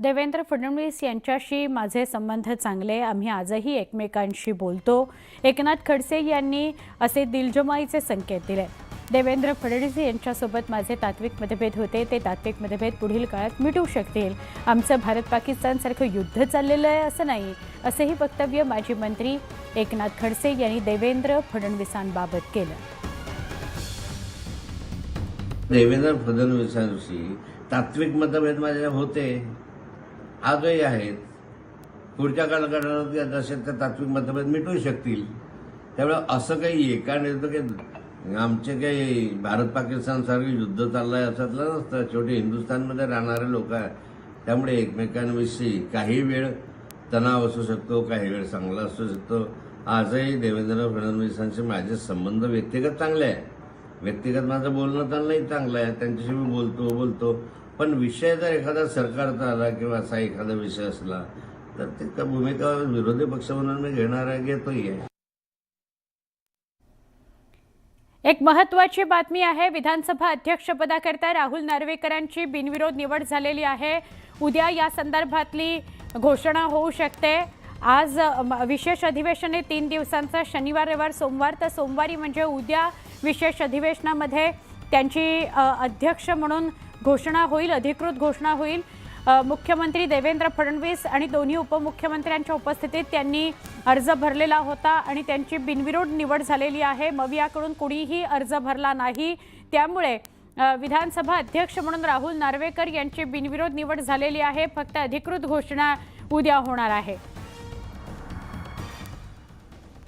देवेंद्र फडणवीस यांच्याशी माझे संबंध चांगले, आम्ही आजही एकमेकांशी बोलतो. एकनाथ खडसे यांनी असे दिलजमाईचे संकेत दिले. देवेंद्र फडणवीस यांच्यासोबत माझे तात्विक मतभेद होते, ते तात्विक मतभेद पुढील काळात मिटू शकतील. आमचं भारत पाकिस्तानसारखं युद्ध चाललेलं आहे असं नाही, असेही वक्तव्य माजी मंत्री एकनाथ खडसे यांनी देवेंद्र फडणवीसांबाबत केलं. देवेंद्र फडणवीसांशी तात्विक मतभेद माझे होते, आजही आहेत. पुढच्या कालखंडात असेल तर तात्विक मतभेद मिटू शकतील. त्यामुळे असं काही एकाने की आमचे काही भारत पाकिस्तान सारखं युद्ध चाललंय असं नसतं. शेवटी हिंदुस्थानमध्ये राहणारे लोक आहेत, त्यामुळे एकमेकांविषयी काही वेळ तणाव असू शकतो, काही वेळ चांगला असू शकतो. आजही देवेंद्र फडणवीसांचे माझे संबंध व्यक्तिगत चांगले आहे. व्यक्तिगत माझं बोलणं चाललंही चांगलं आहे, त्यांच्याशी मी बोलतो. पण विषय जर एखादा सरकारचा आला किंवा असा एखादा विषय असला तर ते भूमिका विरोधी पक्ष म्हणून मी घेतोही आहे. एक महत्त्वाची बातमी आहे. विधानसभा अध्यक्षपदाकरता राहुल नार्वेकरांची बिनविरोध निवड झालेली आहे. उद्या या संदर्भातली घोषणा होऊ शकते. आज विशेष अधिवेशन आहे 3 दिवसांचं, शनिवार रविवार सोमवार. तर सोमवारी म्हणजे उद्या विशेष अधिवेशनामध्ये त्यांची अध्यक्ष म्हणून घोषणा होईल, अधिकृत घोषणा होईल. मुख्यमंत्री देवेंद्र फडणवीस आणि दोन्ही उपमुख्यमंत्र्यांच्या उपस्थितीत त्यांनी अर्ज भरलेला होता आणि त्यांची बिनविरोध निवड झालेली आहे. मवियाकडून कुणीही अर्ज भरला नाही. त्यामुळे विधानसभा अध्यक्ष म्हणून राहुल नार्वेकर यांची बिनविरोध निवड झालेली आहे. फक्त अधिकृत घोषणा उद्या होणार आहे.